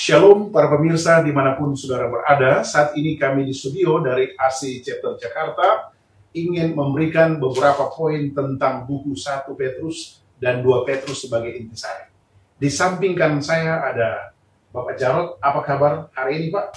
Shalom para pemirsa dimanapun saudara berada. Saat ini kami di studio dari AC Chapter Jakarta ingin memberikan beberapa poin tentang buku 1 Petrus dan 2 Petrus sebagai intisari. Di samping kanan saya ada Bapak Jarod. Apa kabar hari ini, Pak?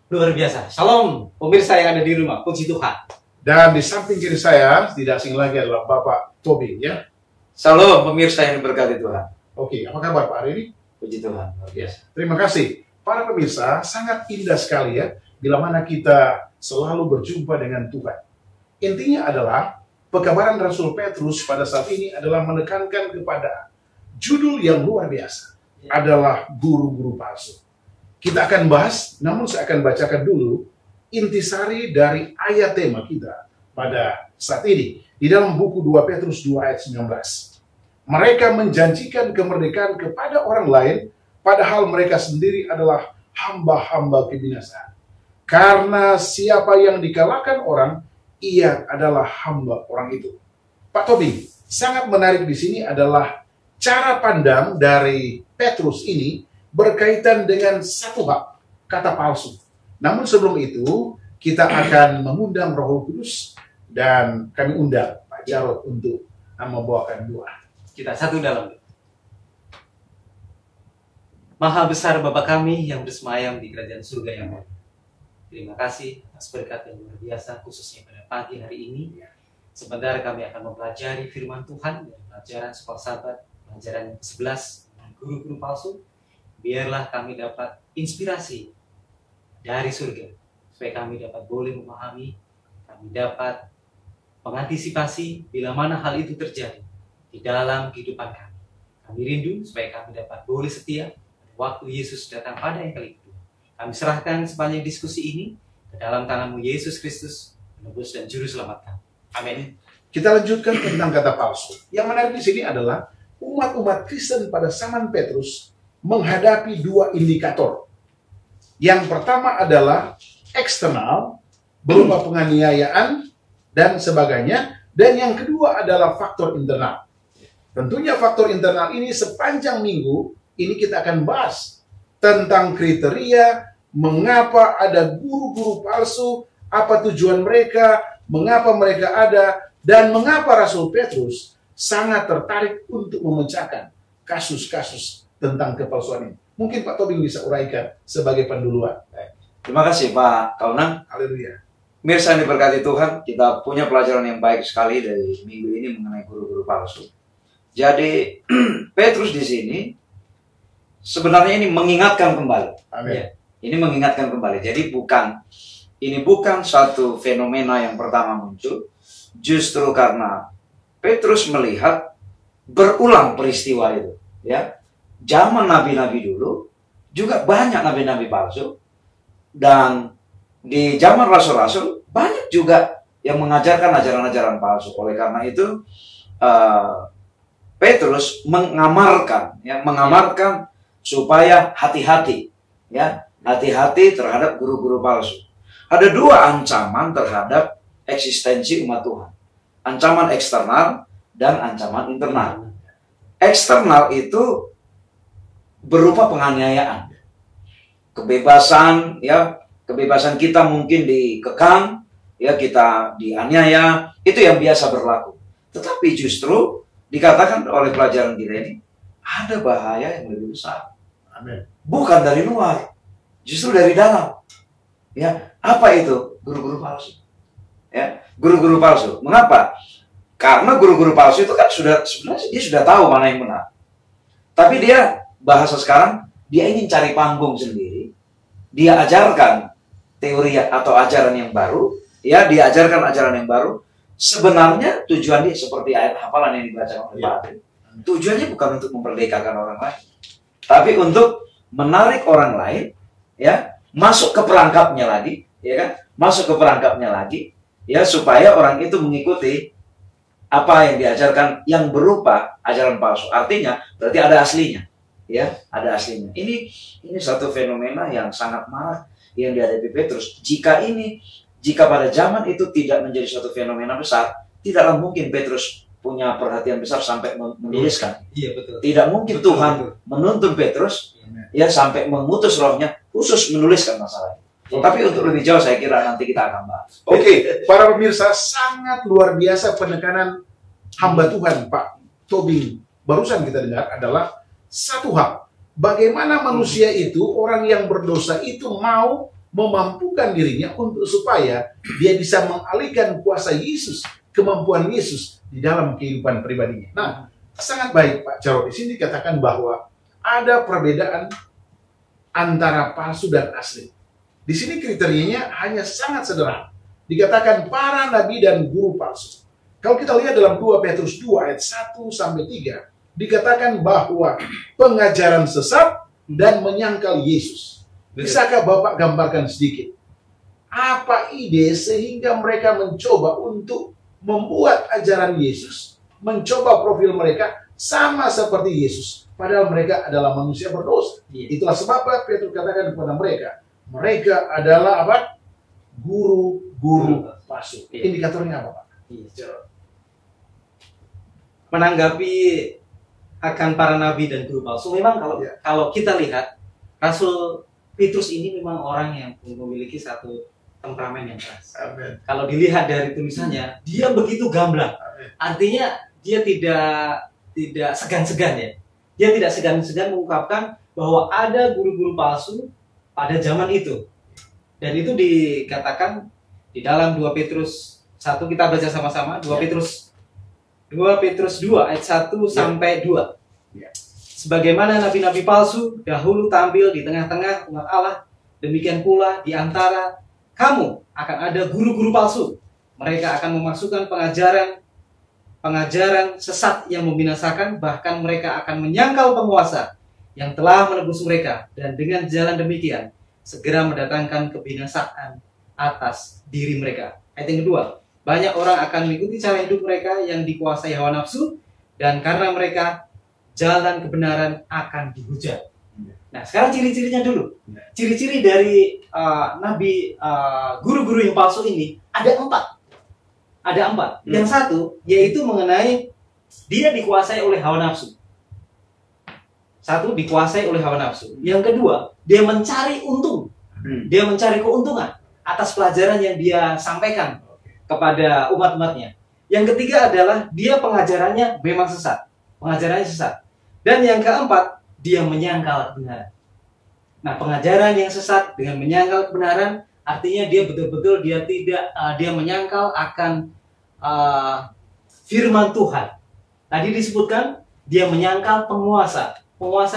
Luar biasa. Shalom pemirsa yang ada di rumah, puji Tuhan. Dan di samping kiri saya tidak asing lagi adalah Bapak Tobi, ya. Shalom pemirsa yang diberkati Tuhan. Oke, apa kabar Pak hari ini? Puji Tuhan, luar biasa. Terima kasih. Para pemirsa, sangat indah sekali ya, bila mana kita selalu berjumpa dengan Tuhan. Intinya adalah, pekabaran Rasul Petrus pada saat ini adalah menekankan kepada judul yang luar biasa, adalah guru-guru palsu. Kita akan bahas, namun saya akan bacakan dulu intisari dari ayat tema kita pada saat ini. Di dalam buku 2 Petrus 2 ayat 19. Mereka menjanjikan kemerdekaan kepada orang lain, padahal mereka sendiri adalah hamba-hamba kebinasaan. Karena siapa yang dikalahkan orang, ia adalah hamba orang itu. Pak Tobi, sangat menarik di sini adalah cara pandang dari Petrus ini berkaitan dengan satu hak, kata palsu. Namun sebelum itu, kita akan mengundang Roh Kudus dan kami undang Pak Jarod untuk membawakan doa. Kita satu dalam. Maha besar Bapa kami yang bersemayam di kerajaan surga yang baik. Terima kasih atas berkat yang luar biasa khususnya pada pagi hari ini. Sebentar kami akan mempelajari firman Tuhan dari pelajaran sekolah sahabat, pelajaran 11 dengan guru-guru palsu. Biarlah kami dapat inspirasi dari surga supaya kami dapat boleh memahami, kami dapat mengantisipasi bila mana hal itu terjadi di dalam kehidupan kami. Kami rindu supaya kami dapat boleh setia waktu Yesus datang pada yang kali kedua. Kami serahkan sepanjang diskusi ini ke dalam tangan-Mu Yesus Kristus, penebus dan juru selamat kami. Amin. Kita lanjutkan tentang kata palsu. Yang menarik di sini adalah umat-umat Kristen pada zaman Petrus menghadapi dua indikator. Yang pertama adalah eksternal, berupa penganiayaan dan sebagainya, dan yang kedua adalah faktor internal. Tentunya faktor internal ini sepanjang minggu ini kita akan bahas tentang kriteria mengapa ada guru-guru palsu, apa tujuan mereka, mengapa mereka ada, dan mengapa Rasul Petrus sangat tertarik untuk memecahkan kasus-kasus tentang kepalsuan ini. Mungkin Pak Tobing bisa uraikan sebagai penduluan. Terima kasih Pak Kaunang. Haleluya. Mirsa yang diberkati Tuhan, kita punya pelajaran yang baik sekali dari minggu ini mengenai guru-guru palsu. Jadi Petrus di sini sebenarnya ini mengingatkan kembali. Amin. Ya, ini mengingatkan kembali. Jadi ini bukan satu fenomena yang pertama muncul, justru karena Petrus melihat berulang peristiwa itu. Ya, zaman nabi-nabi dulu juga banyak nabi-nabi palsu, dan di zaman rasul-rasul banyak juga yang mengajarkan ajaran-ajaran palsu. Oleh karena itu Petrus mengamarkan supaya hati-hati, ya, hati-hati terhadap guru-guru palsu. Ada dua ancaman terhadap eksistensi umat Tuhan. Ancaman eksternal dan ancaman internal. Eksternal itu berupa penganiayaan. Kebebasan, ya, kebebasan kita mungkin dikekang, ya, kita dianiaya, itu yang biasa berlaku. Tetapi justru dikatakan oleh pelajaran kita ini, ada bahaya yang lebih besar. Amin. Bukan dari luar, justru dari dalam. Ya, apa itu? Guru-guru palsu. Ya, guru-guru palsu. Mengapa? Karena guru-guru palsu itu kan sebenarnya dia sudah tahu mana yang benar. Tapi dia, bahasa sekarang, dia ingin cari panggung sendiri. Dia ajarkan teori atau ajaran yang baru. Ya, dia ajarkan ajaran yang baru. Sebenarnya tujuannya seperti ayat hafalan yang dibaca oleh Pak Adri. Tujuannya bukan untuk memperdekakan orang lain, tapi untuk menarik orang lain, ya, masuk ke perangkapnya lagi, ya kan? Masuk ke perangkapnya lagi, ya, supaya orang itu mengikuti apa yang diajarkan yang berupa ajaran palsu. Artinya berarti ada aslinya, ya, ada aslinya. Ini satu fenomena yang sangat marak yang dihadapi Petrus. Jika pada zaman itu tidak menjadi suatu fenomena besar, tidaklah mungkin Petrus punya perhatian besar sampai menuliskan. Iya, betul. Tidak mungkin Betul, Tuhan betul. menuntun Petrus Iya. ya sampai mengutus rohnya khusus menuliskan masalah ini. Iya. Tapi untuk lebih jauh saya kira nanti kita akan bahas. Oke, para pemirsa, sangat luar biasa penekanan hamba Tuhan Pak Tobing barusan kita dengar adalah satu hal. Bagaimana manusia itu, orang yang berdosa itu mau memampukan dirinya untuk supaya dia bisa mengalihkan kuasa Yesus, kemampuan Yesus di dalam kehidupan pribadinya. Nah, sangat baik Pak Jarod. Di sini dikatakan bahwa ada perbedaan antara palsu dan asli. Di sini kriterianya hanya sangat sederhana. Dikatakan para nabi dan guru palsu. Kalau kita lihat dalam 2 Petrus 2 ayat 1 sampai 3, dikatakan bahwa pengajaran sesat dan menyangkal Yesus. Bisakah Bapak gambarkan sedikit? Apa ide sehingga mereka mencoba untuk membuat ajaran Yesus, mencoba profil mereka sama seperti Yesus, padahal mereka adalah manusia berdosa. Iya. Itulah sebabnya Petrus katakan kepada mereka, mereka adalah apa? Guru-guru palsu. Iya. Indikatornya apa, Pak? Iya. Menanggapi akan para nabi dan guru palsu, memang Iya. kalau kita lihat Rasul Petrus ini memang orang yang memiliki satu temperamen yang keras. Amin. Kalau dilihat dari tulisannya, dia begitu gamblang. Amin. Artinya dia tidak segan-segan ya. Dia tidak segan-segan mengungkapkan bahwa ada guru-guru palsu pada zaman itu. Dan itu dikatakan di dalam 2 Petrus 1, kita baca sama-sama 2 Petrus 2 ayat 1 sampai 2. Ya. Sebagaimana nabi-nabi palsu dahulu tampil di tengah-tengah umat Allah, demikian pula di antara kamu akan ada guru-guru palsu. Mereka akan memasukkan pengajaran sesat yang membinasakan, bahkan mereka akan menyangkal penguasa yang telah menebus mereka, dan dengan jalan demikian segera mendatangkan kebinasaan atas diri mereka. Ayat yang kedua, banyak orang akan mengikuti cara hidup mereka yang dikuasai hawa nafsu, dan karena mereka jalan kebenaran akan dihujat. Nah, sekarang ciri-cirinya dulu. Ciri-ciri dari guru-guru yang palsu ini ada 4. Ada 4. Yang satu yaitu mengenai dia dikuasai oleh hawa nafsu. Satu, dikuasai oleh hawa nafsu. Yang kedua, dia mencari untung. Dia mencari keuntungan atas pelajaran yang dia sampaikan kepada umat-umatnya. Yang ketiga adalah dia pengajarannya memang sesat. Pengajarannya sesat. Dan yang keempat, dia menyangkal kebenaran. Nah, pengajaran yang sesat dengan menyangkal kebenaran artinya dia betul-betul dia menyangkal akan firman Tuhan. Tadi disebutkan dia menyangkal penguasa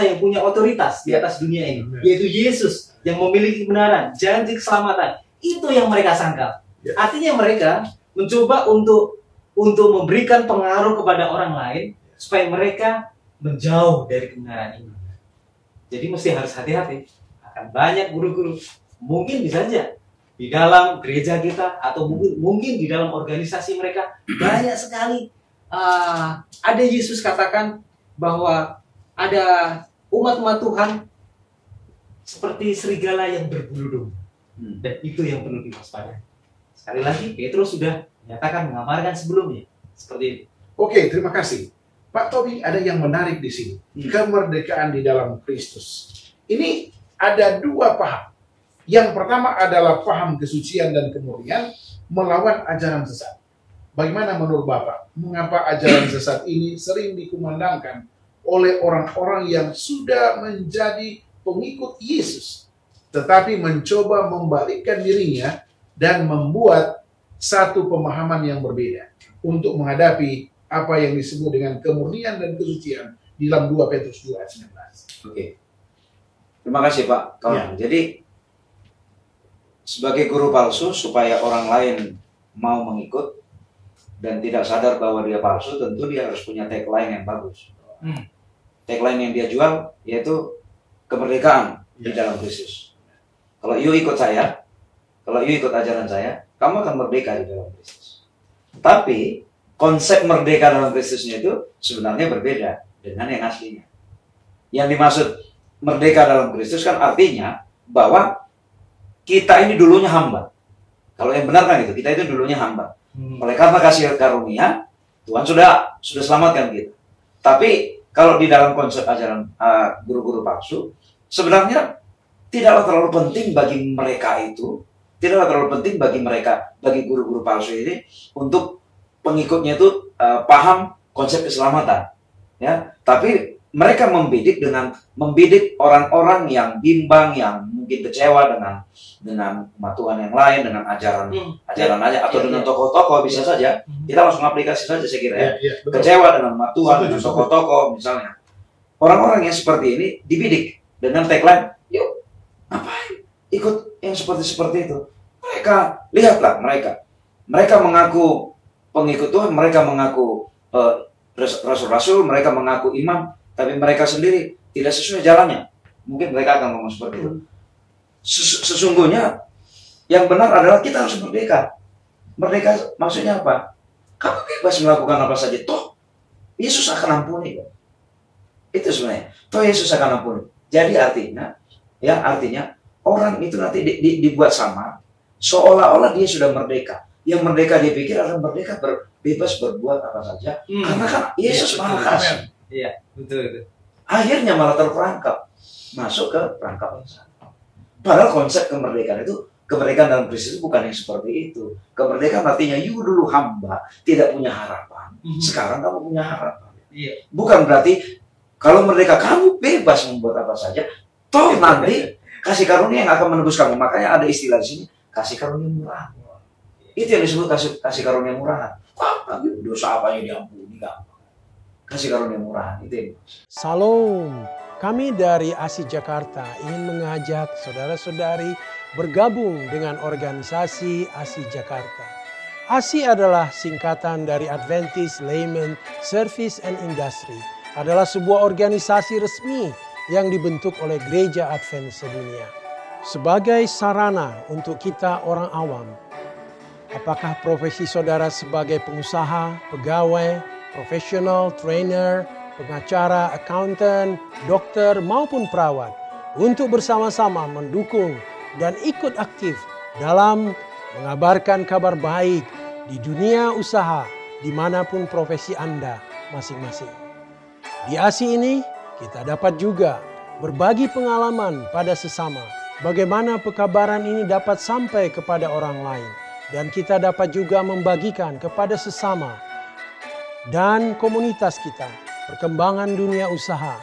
yang punya otoritas di atas dunia ini, yaitu Yesus yang memiliki kebenaran, janji keselamatan. Itu yang mereka sangkal. Artinya mereka mencoba untuk memberikan pengaruh kepada orang lain supaya mereka menjauh dari kebenaran ini. Jadi mesti harus hati-hati. Akan banyak guru-guru, mungkin bisa saja di dalam gereja kita atau mungkin di dalam organisasi mereka banyak sekali. Ada Yesus katakan bahwa ada umat-umat Tuhan seperti serigala yang berbulu domba, dan itu yang perlu diwaspadai. Sekali lagi, Petrus sudah menyatakan, mengamarkan sebelumnya seperti ini. Oke, terima kasih. Pak Tobi, ada yang menarik di sini. Kemerdekaan di dalam Kristus. Ini ada 2 paham. Yang pertama adalah paham kesucian dan kemurnian melawan ajaran sesat. Bagaimana menurut Bapak? Mengapa ajaran sesat ini sering dikumandangkan oleh orang-orang yang sudah menjadi pengikut Yesus, tetapi mencoba membalikkan dirinya dan membuat satu pemahaman yang berbeda untuk menghadapi apa yang disebut dengan kemurnian dan kesucian di dalam 2 Petrus 2 ayat 19. Oke. Terima kasih Pak. Jadi sebagai guru palsu supaya orang lain mau mengikut dan tidak sadar bahwa dia palsu, tentu dia harus punya tagline yang bagus. Tagline yang dia jual yaitu kemerdekaan di dalam Kristus. Kalau you ikut saya, kalau you ikut ajaran saya, kamu akan merdeka di dalam Kristus. Tapi konsep merdeka dalam Kristusnya itu sebenarnya berbeda dengan yang aslinya. Yang dimaksud merdeka dalam Kristus kan artinya bahwa kita ini dulunya hamba. Kalau yang benar kan itu, kita itu dulunya hamba. Oleh karena kasih karunia, Tuhan sudah selamatkan kita. Tapi kalau di dalam konsep ajaran guru-guru palsu, sebenarnya tidaklah terlalu penting bagi mereka itu, tidaklah terlalu penting bagi mereka, bagi guru-guru palsu ini untuk pengikutnya itu paham konsep keselamatan, ya. Tapi mereka membidik orang-orang yang bimbang, yang mungkin kecewa dengan umat Tuhan yang lain, dengan ajaran aja, atau dengan tokoh-tokoh bisa saja. Kita langsung aplikasi saja saya kira ya. Kecewa dengan umat Tuhan, dengan tokoh-tokoh misalnya. Orang-orang yang seperti ini dibidik dengan tagline, yuk ngapain ikut yang seperti itu. Mereka, lihatlah mereka mengaku pengikut Tuhan, mereka mengaku rasul-rasul, mereka mengaku imam, tapi mereka sendiri tidak sesuai jalannya. Mungkin mereka akan ngomong seperti itu. Sesungguhnya yang benar adalah kita harus merdeka. Merdeka maksudnya apa? Kamu bebas melakukan apa saja. Toh Yesus akan ampuni. Itu sebenarnya. Toh Yesus akan ampuni. Jadi artinya orang itu nanti dibuat sama, seolah-olah dia sudah merdeka. Yang merdeka dia pikir adalah merdeka bebas berbuat apa saja. Karena kan Yesus maha kasih. Iya, betul. Akhirnya malah terperangkap, masuk ke perangkap yang salah. Padahal konsep kemerdekaan dalam Kristus itu bukan yang seperti itu. Kemerdekaan artinya you dulu hamba, tidak punya harapan. Sekarang kamu punya harapan. Iya. Bukan berarti kalau merdeka kamu bebas membuat apa saja. Toh nanti kasih karunia yang akan menebus kamu. Makanya ada istilah di sini, kasih karunia murah. Itu yang disebut kasih karunia murah. Dosa apa yang diampuni kamu? Kasih karunia murahan itu. Salam, kami dari ASI Jakarta ingin mengajak saudara-saudari bergabung dengan organisasi ASI Jakarta. ASI adalah singkatan dari Adventist Layman Service and Industry. Adalah sebuah organisasi resmi yang dibentuk oleh Gereja Advent sedunia. Sebagai sarana untuk kita orang awam, apakah profesi saudara sebagai pengusaha, pegawai, profesional, trainer, pengacara, accountant, dokter, maupun perawat untuk bersama-sama mendukung dan ikut aktif dalam mengabarkan kabar baik di dunia usaha dimanapun profesi Anda masing-masing. Di ASI ini kita dapat juga berbagi pengalaman pada sesama bagaimana pekabaran ini dapat sampai kepada orang lain dan kita dapat juga membagikan kepada sesama dan komunitas kita, perkembangan dunia usaha,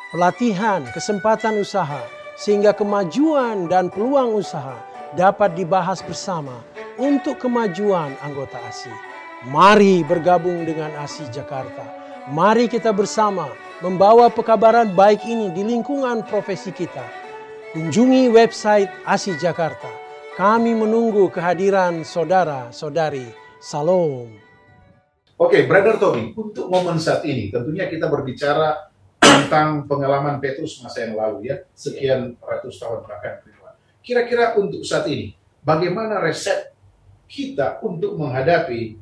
pelatihan, kesempatan usaha, sehingga kemajuan dan peluang usaha dapat dibahas bersama untuk kemajuan anggota ASI. Mari bergabung dengan ASI Jakarta. Mari kita bersama membawa pekabaran baik ini di lingkungan profesi kita. Kunjungi website ASI Jakarta. Kami menunggu kehadiran saudara-saudari. Salam. Oke, Brother Tommy, untuk momen saat ini, tentunya kita berbicara tentang pengalaman Petrus masa yang lalu ya, sekian ratus tahun belakang. Kira-kira untuk saat ini, bagaimana resep kita untuk menghadapi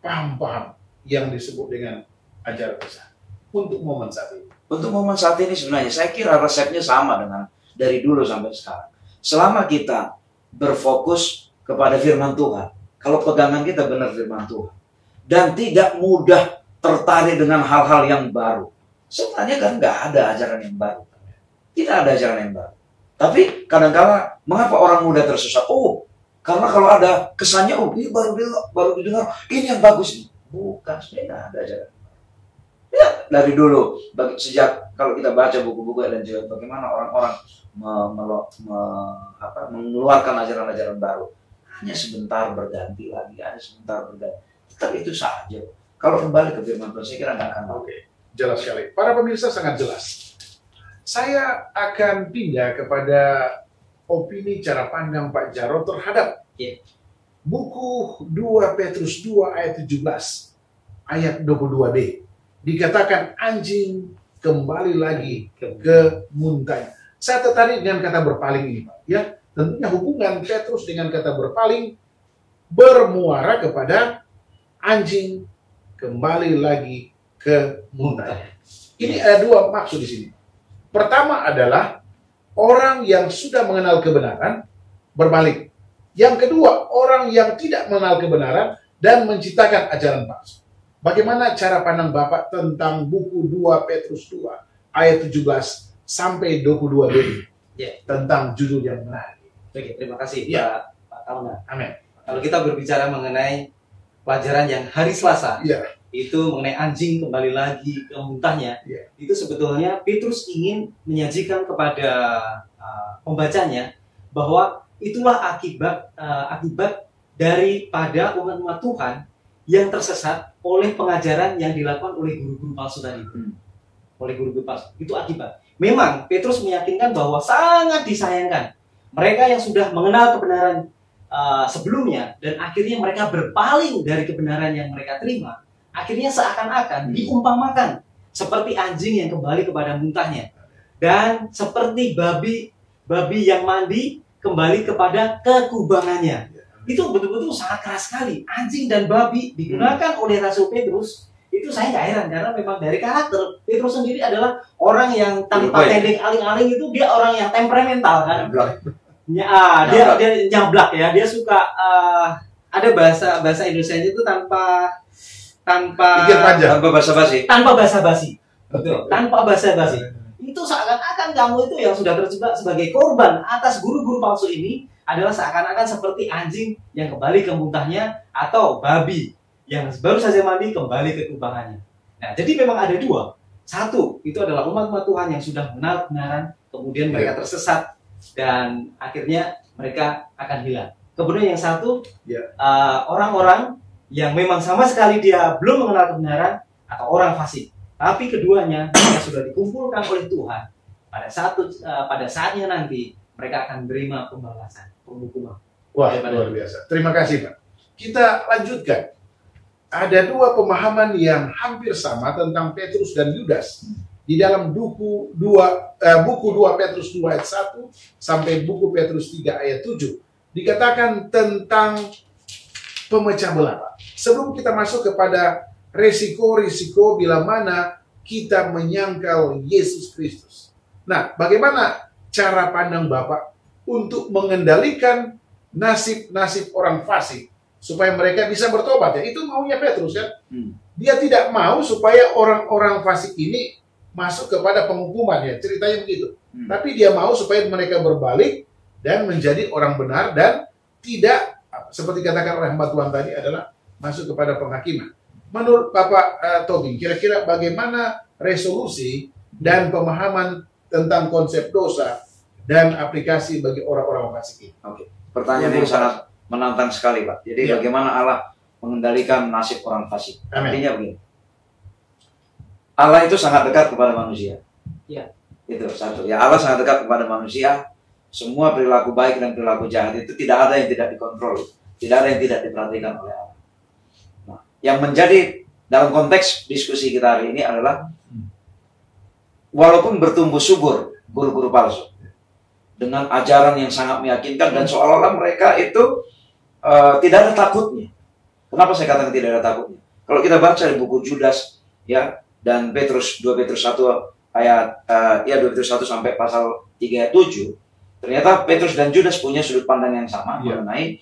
paham-paham yang disebut dengan ajaran besar untuk momen saat ini? Untuk momen saat ini sebenarnya saya kira resepnya sama dengan dari dulu sampai sekarang. Selama kita berfokus kepada firman Tuhan, kalau pegangan kita benar firman Tuhan, dan tidak mudah tertarik dengan hal-hal yang baru. Sebenarnya kan nggak ada ajaran yang baru. Tidak ada ajaran yang baru. Tapi kadang-kala mengapa orang muda tersesat? Oh, karena kalau ada kesannya, oh ini baru didengar, ini yang bagus. Bukan, sebenarnya nggak ada ajaran. Ya, dari dulu, sejak kalau kita baca buku-buku dan juga bagaimana orang-orang mengeluarkan ajaran-ajaran baru. Hanya sebentar berganti lagi, hanya sebentar berganti. Tapi itu saja. Kalau kembali ke firman Tuhan, saya kira nggak akan. Oke, jelas sekali. Para pemirsa sangat jelas. Saya akan pindah kepada opini cara pandang Pak Jarod terhadap buku 2 Petrus 2 ayat 17, ayat 22b. Dikatakan anjing kembali lagi ke muntahnya. Saya tertarik dengan kata berpaling ini, Pak. Ya, tentunya hubungan Petrus dengan kata berpaling bermuara kepada anjing kembali lagi ke muntahnya. Ini ada dua maksud di sini. Pertama adalah orang yang sudah mengenal kebenaran berbalik. Yang kedua, orang yang tidak mengenal kebenaran dan menciptakan ajaran palsu. Bagaimana cara pandang Bapak tentang buku 2 Petrus 2 ayat 17 sampai 22b Ya. tentang judul yang menarik. Oke, terima kasih Ya. Pak Kauna. Amin. Kalau kita berbicara mengenai pelajaran yang hari Selasa, Ya. itu mengenai anjing kembali lagi ke muntahnya, Ya. itu sebetulnya Petrus ingin menyajikan kepada pembacanya bahwa itulah akibat daripada umat-umat Tuhan yang tersesat oleh pengajaran yang dilakukan oleh guru-guru palsu tadi. Oleh guru-guru palsu. Itu akibat. Memang Petrus meyakinkan bahwa sangat disayangkan mereka yang sudah mengenal kebenaran sebelumnya dan akhirnya mereka berpaling dari kebenaran yang mereka terima, akhirnya seakan-akan diumpamakan seperti anjing yang kembali kepada muntahnya, dan seperti babi yang mandi kembali kepada kekubangannya. Itu betul-betul sangat keras sekali. Anjing dan babi digunakan oleh Rasul Petrus. Itu saya nggak heran, karena memang dari karakter Petrus sendiri adalah orang yang tanpa tendeng aling-aling. Itu dia orang yang temperamental kan. Dia nyablak ya. Dia suka ada bahasa Indonesia itu tanpa Pikir panjang. Tanpa basa-basi. Tanpa basa-basi. Betul. Tanpa basa-basi. Itu seakan-akan kamu itu yang sudah terjebak sebagai korban atas guru-guru palsu ini adalah seakan-akan seperti anjing yang kembali ke muntahnya, atau babi yang baru saja mandi kembali ke kubangannya. Nah, jadi memang ada dua. Satu, itu adalah umat-umat Tuhan yang sudah mengenal kebenaran, kemudian mereka tersesat dan akhirnya mereka akan hilang. Kemudian yang satu, orang-orang yang memang sama sekali dia belum mengenal kebenaran, atau orang fasik. Tapi keduanya mereka sudah dikumpulkan oleh Tuhan. Pada saatnya nanti mereka akan menerima pembalasan, penghukuman. Wah, luar biasa. Terima kasih, Pak. Kita lanjutkan. Ada dua pemahaman yang hampir sama tentang Petrus dan Yudas di dalam buku 2 Petrus 2 ayat 1 sampai buku Petrus 3 ayat 7. Dikatakan tentang pemecah belah, Pak. Sebelum kita masuk kepada risiko-risiko bila mana kita menyangkal Yesus Kristus. Nah, bagaimana cara pandang Bapak untuk mengendalikan nasib-nasib orang fasik supaya mereka bisa bertobat? Ya, itu maunya Petrus kan. Dia tidak mau supaya orang-orang fasik ini masuk kepada penghukuman, ya, ceritanya begitu. Tapi dia mau supaya mereka berbalik dan menjadi orang benar dan tidak, seperti katakan oleh hamba Tuhan tadi, adalah masuk kepada penghakiman. Menurut Bapak Tobing, kira-kira bagaimana resolusi dan pemahaman tentang konsep dosa dan aplikasi bagi orang-orang fasik ini? Oke. Pertanyaan yang sangat menantang sekali, Pak. Jadi bagaimana Allah mengendalikan nasib orang fasik? Artinya begini. Allah itu sangat dekat kepada manusia. Ya. Itu satu. Ya, Allah sangat dekat kepada manusia. Semua perilaku baik dan perilaku jahat itu tidak ada yang tidak dikontrol, tidak ada yang tidak diperhatikan oleh Allah. Nah, yang menjadi dalam konteks diskusi kita hari ini adalah walaupun bertumbuh subur guru-guru palsu dengan ajaran yang sangat meyakinkan dan seolah-olah mereka itu tidak ada takutnya. Kenapa saya katakan tidak ada takutnya? Kalau kita baca di buku Judas ya dan 2 Petrus 1 ayat 2 Petrus 1 sampai pasal 3 ayat 7, ternyata Petrus dan Judas punya sudut pandang yang sama mengenai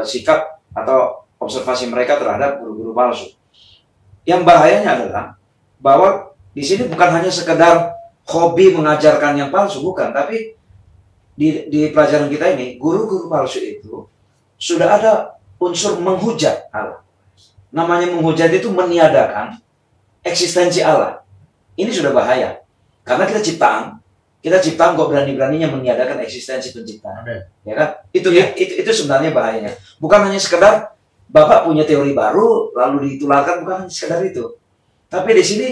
sikap atau observasi mereka terhadap guru-guru palsu. Yang bahayanya adalah bahwa di sini bukan hanya sekedar hobi mengajarkan yang palsu, bukan, tapi di pelajaran kita ini guru-guru palsu itu sudah ada unsur menghujat Allah. Namanya menghujat itu meniadakan eksistensi Allah. Ini sudah bahaya karena kita ciptaan kok berani-beraninya meniadakan eksistensi penciptaan. Ya kan? Itu sebenarnya bahayanya. Bukan hanya sekedar Bapak punya teori baru lalu ditularkan, bukan hanya sekedar itu. Tapi di sini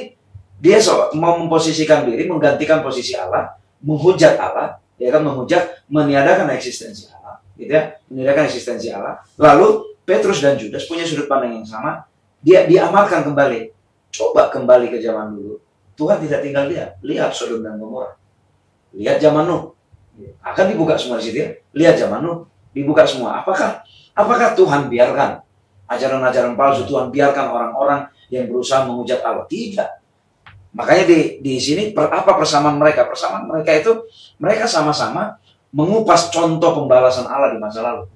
dia mau memposisikan diri, menggantikan posisi Allah, menghujat Allah, ya kan, menghujat, meniadakan eksistensi Allah, gitu ya, meniadakan eksistensi Allah. Lalu Petrus dan Judas punya sudut pandang yang sama, dia diamalkan kembali. Coba kembali ke zaman dulu. Tuhan tidak tinggal lihat Sodom dan Gomora. Lihat zaman Nuh. Akan dibuka semua di situ ya. Lihat zaman Nuh, dibuka semua. Apakah Tuhan biarkan ajaran-ajaran palsu, Tuhan biarkan orang-orang yang berusaha menghujat Allah? Tidak. Makanya di sini apa persamaan mereka? Persamaan mereka itu mereka sama-sama mengupas contoh pembalasan Allah di masa lalu.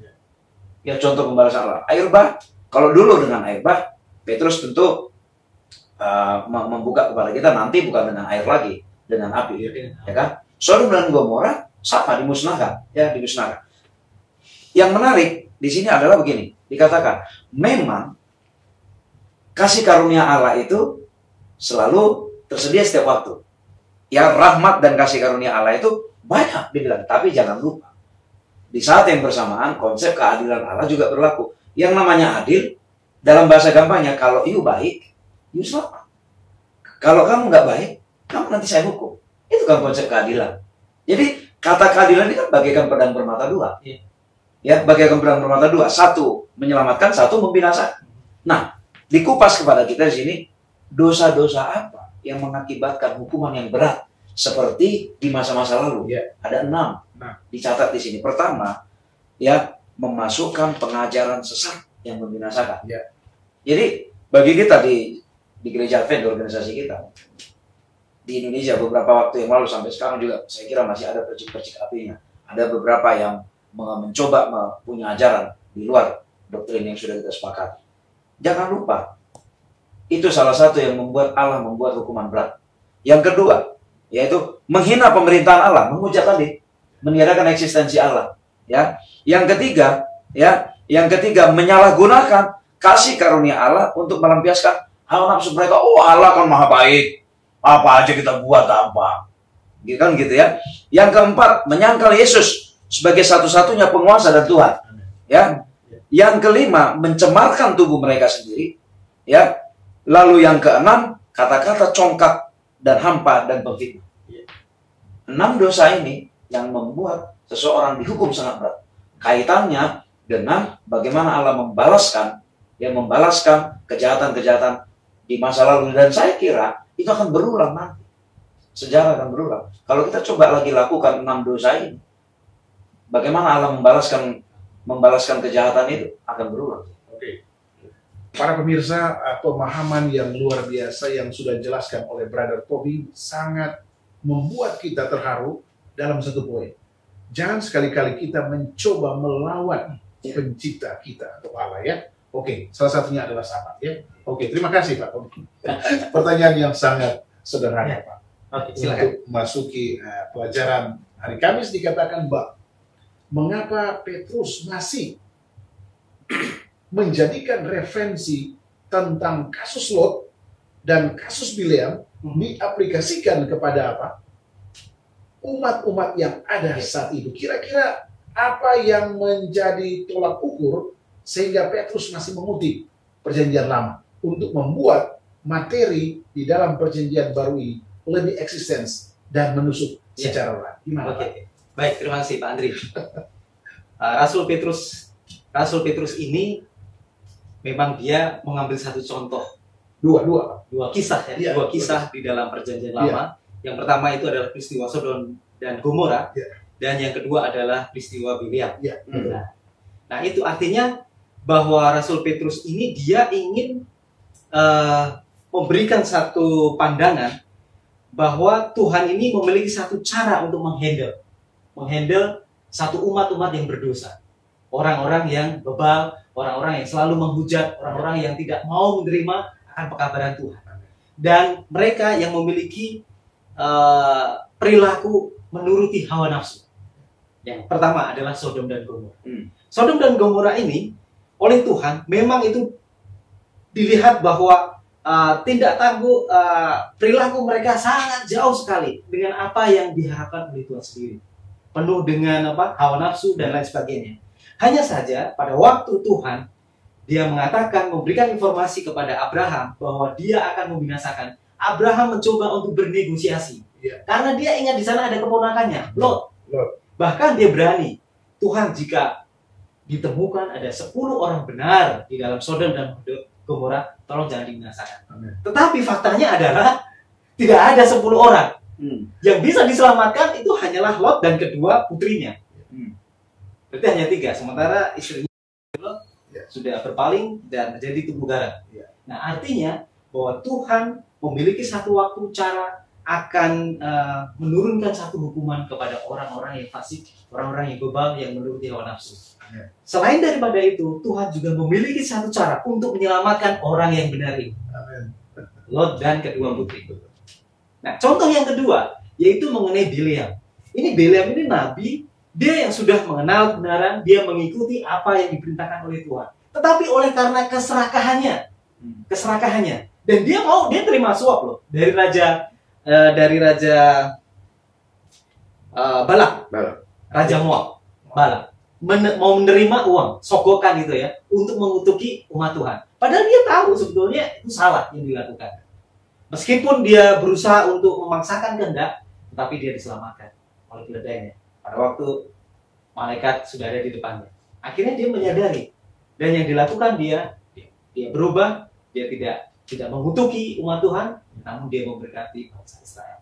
Ya, contoh pembalasan Allah. Air bah, kalau dulu dengan air bah Petrus tentu membuka kepada kita nanti bukan dengan air lagi, dengan api, ya kan? Sodom dan Gomora sama dimusnahkan, ya dimusnahkan. Yang menarik di sini adalah begini, dikatakan memang kasih karunia Allah itu selalu tersedia setiap waktu. Ya, rahmat dan kasih karunia Allah itu banyak dibilang, tapi jangan lupa di saat yang bersamaan konsep keadilan Allah juga berlaku. Yang namanya adil dalam bahasa gampangnya, kalau you baik, you selamat. Kalau kamu nggak baik, kamu nanti saya hukum. Itu kan konsep keadilan. Jadi kata keadilan ini kan bagaikan pedang bermata dua. Ya, bagaikan pedang bermata dua. Satu menyelamatkan, satu membinasakan. Nah, dikupas kepada kita di sini dosa-dosa apa yang mengakibatkan hukuman yang berat seperti di masa-masa lalu. Ada 6 dicatat di sini. Pertama, ya, memasukkan pengajaran sesat yang membinasakan. Jadi bagi kita di gereja Advent, organisasi kita di Indonesia beberapa waktu yang lalu sampai sekarang juga saya kira masih ada percik-percik apinya. Ada beberapa yang mencoba punya ajaran di luar doktrin yang sudah kita sepakati. Jangan lupa, itu salah satu yang membuat Allah membuat hukuman berat. Yang kedua, yaitu menghina pemerintahan Allah, memuja tadi, meniadakan eksistensi Allah. Ya, yang ketiga, menyalahgunakan kasih karunia Allah untuk melampiaskan hawa nafsu mereka. Oh, Allah kan maha baik, apa aja kita buat apa, gitu kan gitu ya. Yang keempat, menyangkal Yesus sebagai satu-satunya penguasa dan Tuhan. Ya, yang kelima, mencemarkan tubuh mereka sendiri. Ya, lalu yang keenam, kata-kata congkak dan hampa dan pemfitnah. 6 dosa ini yang membuat seseorang dihukum sangat berat. Kaitannya dengan bagaimana Allah membalaskan kejahatan-kejahatan di masa lalu, dan saya kira itu akan berulang nanti. Sejarah akan berulang. Kalau kita coba lagi lakukan 6 dosa ini, bagaimana Allah membalaskan kejahatan itu akan berulang. Oke. Para pemirsa, pemahaman yang luar biasa yang sudah dijelaskan oleh Brother Toby sangat membuat kita terharu dalam satu poin. Jangan sekali-kali kita mencoba melawan pencipta kita atau Allah, ya. Oke, salah satunya adalah sahabat, ya. Oke, terima kasih Pak Toby. Pertanyaan yang sangat sederhana, Pak. Oke, silakan. Untuk masuki pelajaran hari Kamis dikatakan bahwa mengapa Petrus masih menjadikan referensi tentang kasus Lot dan kasus Bileam diaplikasikan kepada apa? Umat-umat yang ada saat itu. Kira-kira apa yang menjadi tolak ukur sehingga Petrus masih mengutip perjanjian lama untuk membuat materi di dalam perjanjian baru ini lebih eksistens dan menusuk secara luas. Gimana? Oke. Baik, terima kasih Pak Andri. Rasul Petrus ini memang dia mengambil satu contoh, dua kisah ya, dua kisah di dalam perjanjian lama. Yang pertama itu adalah peristiwa Sodom dan Gomora, dan yang kedua adalah peristiwa Bileam. Nah, itu artinya bahwa Rasul Petrus ini dia ingin memberikan satu pandangan bahwa Tuhan ini memiliki satu cara untuk menghandle satu umat-umat yang berdosa. Orang-orang yang bebal, orang-orang yang selalu menghujat, orang-orang yang tidak mau menerima akan pekabaran Tuhan. Dan mereka yang memiliki perilaku menuruti hawa nafsu. Yang pertama adalah Sodom dan Gomora. Sodom dan Gomora ini oleh Tuhan memang itu dilihat bahwa tindak tangguh perilaku mereka sangat jauh sekali dengan apa yang diharapkan oleh Tuhan sendiri. Penuh dengan hawa nafsu dan lain sebagainya. Hanya saja pada waktu Tuhan dia mengatakan, memberikan informasi kepada Abraham bahwa dia akan membinasakan. Abraham mencoba untuk bernegosiasi karena dia ingat di sana ada keponakannya, Lot. Bahkan dia berani, Tuhan jika ditemukan ada 10 orang benar di dalam Sodom dan Gomora, tolong jangan dibinasakan. Tetapi faktanya adalah tidak ada 10 orang. Yang bisa diselamatkan itu hanyalah Lot dan kedua putrinya. Berarti hanya 3, sementara istrinya Lot sudah berpaling dan menjadi tubuh garam. Nah, artinya bahwa Tuhan memiliki satu waktu, cara, akan menurunkan satu hukuman kepada orang-orang yang fasik, orang-orang yang bebal, yang menuruti hawa nafsu. Selain daripada itu, Tuhan juga memiliki satu cara untuk menyelamatkan orang yang benar ini. Lot dan kedua putri. Nah, contoh yang kedua yaitu mengenai Bileam. Ini Bileam ini nabi, dia yang sudah mengenal kebenaran, dia mengikuti apa yang diperintahkan oleh Tuhan. Tetapi oleh karena keserakahannya, dan dia terima suap loh dari raja Balak, raja Moab, Balak, mau menerima uang, sogokan gitu ya, untuk mengutuki umat Tuhan. Padahal dia tahu sebetulnya itu salah yang dilakukan. Meskipun dia berusaha untuk memaksakan kehendak, tetapi dia diselamatkan oleh keledainya. Pada waktu malaikat sudah ada di depannya. Akhirnya dia menyadari. Dan yang dilakukan dia berubah. Dia tidak mengutuki umat Tuhan, namun dia memberkati bangsa Israel.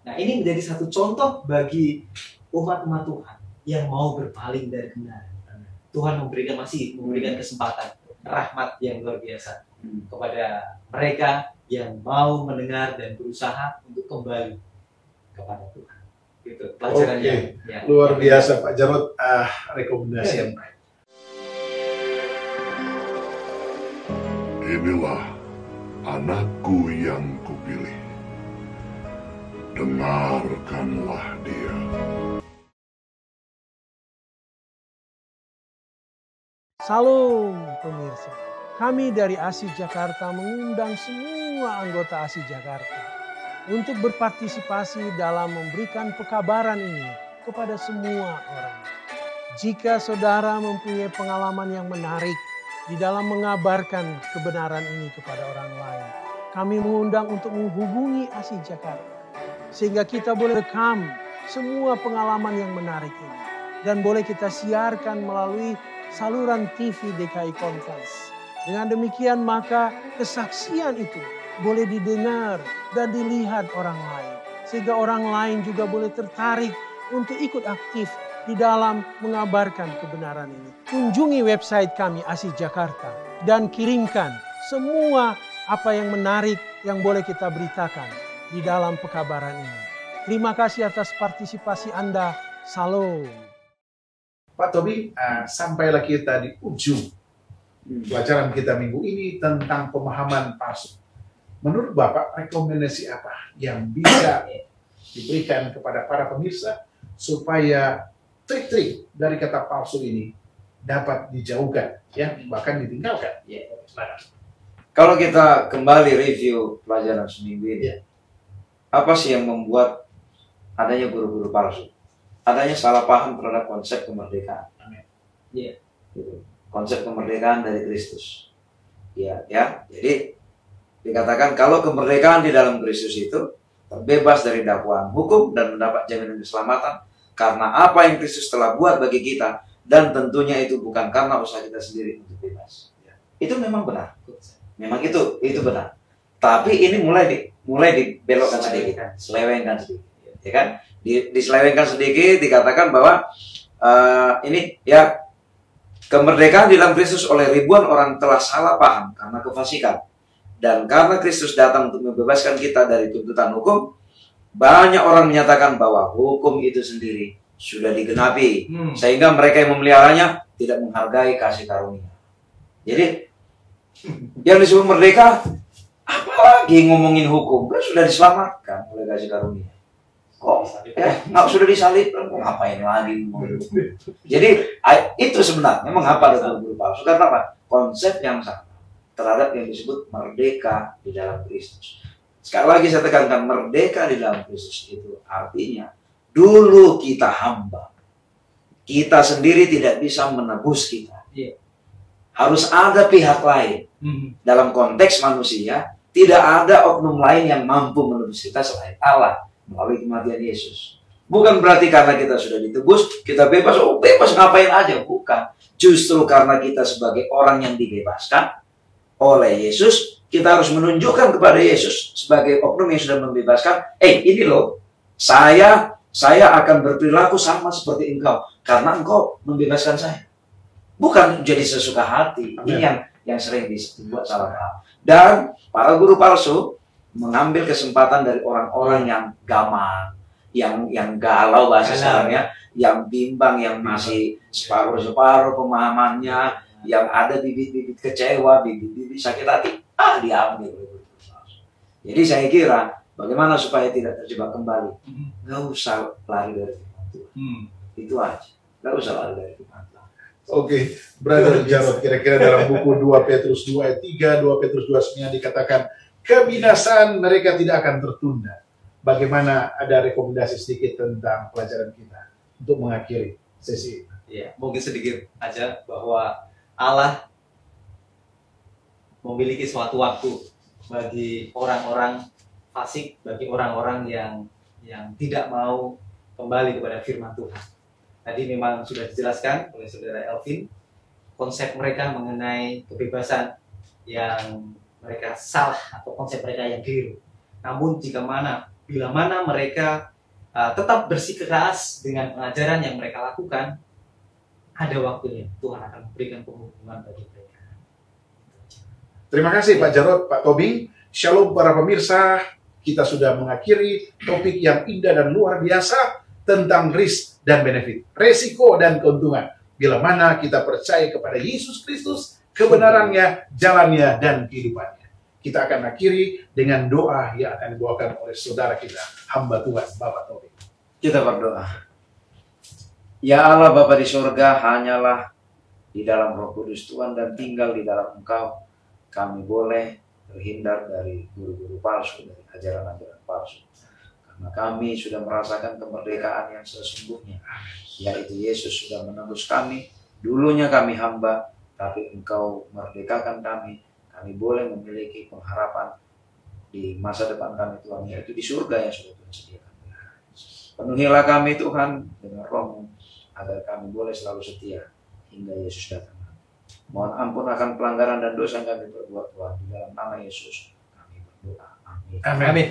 Nah, ini menjadi satu contoh bagi umat-umat Tuhan yang mau berpaling dari kebenaran. Tuhan memberikan kesempatan, rahmat yang luar biasa kepada mereka yang mau mendengar dan berusaha untuk kembali kepada Tuhan. Gitu, pelajarannya. Ya. Luar biasa Pak Jarod, rekomendasi yang baik. Inilah anakku yang kupilih. Dengarkanlah dia. Salam pemirsa. Kami dari ASI Jakarta mengundang semua anggota ASI Jakarta untuk berpartisipasi dalam memberikan pekabaran ini kepada semua orang. Jika saudara mempunyai pengalaman yang menarik di dalam mengabarkan kebenaran ini kepada orang lain, kami mengundang untuk menghubungi ASI Jakarta sehingga kita boleh rekam semua pengalaman yang menarik ini dan boleh kita siarkan melalui saluran TV DKI Conference. Dengan demikian maka kesaksian itu boleh didengar dan dilihat orang lain. Sehingga orang lain juga boleh tertarik untuk ikut aktif di dalam mengabarkan kebenaran ini. Kunjungi website kami ASI Jakarta dan kirimkan semua apa yang menarik yang boleh kita beritakan di dalam pekabaran ini. Terima kasih atas partisipasi Anda. Salam. Pak Tobi, sampailah kita di ujung pelajaran kita minggu ini tentang pemahaman palsu. Menurut Bapak, rekomendasi apa yang bisa diberikan kepada para pemirsa supaya trik-trik dari kata palsu ini dapat dijauhkan, ya, bahkan ditinggalkan? Ya, Kalau kita kembali review pelajaran seminggu ini, apa sih yang membuat adanya guru-guru palsu? Adanya salah paham terhadap konsep kemerdekaan. Ya. Gitu. Konsep kemerdekaan dari Kristus. Ya. Jadi dikatakan kalau kemerdekaan di dalam Kristus itu terbebas dari dakwaan hukum dan mendapat jaminan keselamatan karena apa yang Kristus telah buat bagi kita, dan tentunya itu bukan karena usaha kita sendiri untuk bebas. Itu memang benar. Memang itu benar. Tapi ini mulai dibelokkan sedikit, selewengkan sedikit, ya kan? Diselewengkan sedikit, dikatakan bahwa ini ya, kemerdekaan di dalam Kristus oleh ribuan orang telah salah paham karena kefasikan. Dan karena Kristus datang untuk membebaskan kita dari tuntutan hukum, banyak orang menyatakan bahwa hukum itu sendiri sudah digenapi. Sehingga mereka yang memeliharanya tidak menghargai kasih karunia. Jadi, yang disebut merdeka, apalagi ngomongin hukum, kan sudah diselamatkan oleh kasih karunia. Nggak sudah disalibkan, ngapain lagi? Jadi itu sebenarnya mengapa ada guru palsu? Karena apa? Konsep yang sama terhadap yang disebut merdeka di dalam Kristus. Sekali lagi saya tekankan, merdeka di dalam Kristus itu artinya dulu kita hamba, kita sendiri tidak bisa menebus kita. Harus ada pihak lain. Dalam konteks manusia, tidak ada oknum lain yang mampu menebus kita selain Allah melalui kematian Yesus. Bukan berarti karena kita sudah ditebus, kita bebas, bebas ngapain aja. Bukan. Justru karena kita sebagai orang yang dibebaskan oleh Yesus, kita harus menunjukkan kepada Yesus sebagai oknum yang sudah membebaskan, ini loh, saya akan berperilaku sama seperti engkau, karena engkau membebaskan saya. Bukan jadi sesuka hati. Ini yang sering dibuat salah paham. Dan para guru palsu, mengambil kesempatan dari orang-orang yang gamang, yang galau bahasa sekarangnya, yang bimbang, yang masih separuh-separuh pemahamannya, yang ada bibit-bibit kecewa, bibit-bibit sakit hati, diambil. Jadi saya kira bagaimana supaya tidak terjebak kembali, nggak usah lari dari firman Tuhan. Itu aja, nggak usah lari dari firman Tuhan. Oke, Brother Jarod, kira-kira dalam buku 2 Petrus 2 ayat 3, 2 Petrus 2 dikatakan, kebinasaan mereka tidak akan tertunda. Bagaimana, ada rekomendasi sedikit tentang pelajaran kita untuk mengakhiri sesi ini? Ya, mungkin sedikit aja bahwa Allah memiliki suatu waktu bagi orang-orang fasik, bagi orang-orang yang tidak mau kembali kepada firman Tuhan. Tadi memang sudah dijelaskan oleh Saudara Elvin, konsep mereka mengenai kebebasan yang mereka salah atau konsep mereka yang keliru. Namun bila mana mereka tetap bersikeras dengan pengajaran yang mereka lakukan, ada waktunya Tuhan akan memberikan penghukuman bagi mereka. Terima kasih Pak Jarod, Pak Tobing. Shalom para pemirsa, kita sudah mengakhiri topik yang indah dan luar biasa tentang risk dan benefit, resiko dan keuntungan. Bila mana kita percaya kepada Yesus Kristus, kebenarannya, jalannya, dan kehidupannya. Kita akan akhiri dengan doa yang akan dibawakan oleh saudara kita, hamba Tuhan, Bapak Tobing. Kita berdoa. Ya Allah Bapa di surga, hanyalah di dalam Roh Kudus Tuhan dan tinggal di dalam Engkau, kami boleh terhindar dari guru-guru palsu, dari ajaran-ajaran palsu. Karena kami sudah merasakan kemerdekaan yang sesungguhnya, yaitu Yesus sudah menembus kami. Dulunya kami hamba, tapi Engkau merdekakan kami. Kami boleh memiliki pengharapan di masa depan kami Tuhan, yaitu di surga yang sudah Tuhan sediakan. Penuhilah kami Tuhan dengan Roh-Mu, agar kami boleh selalu setia hingga Yesus datang. Mohon ampun akan pelanggaran dan dosa yang kami perbuat Tuhan. Di dalam nama Yesus kami berdoa. Amin. Amin.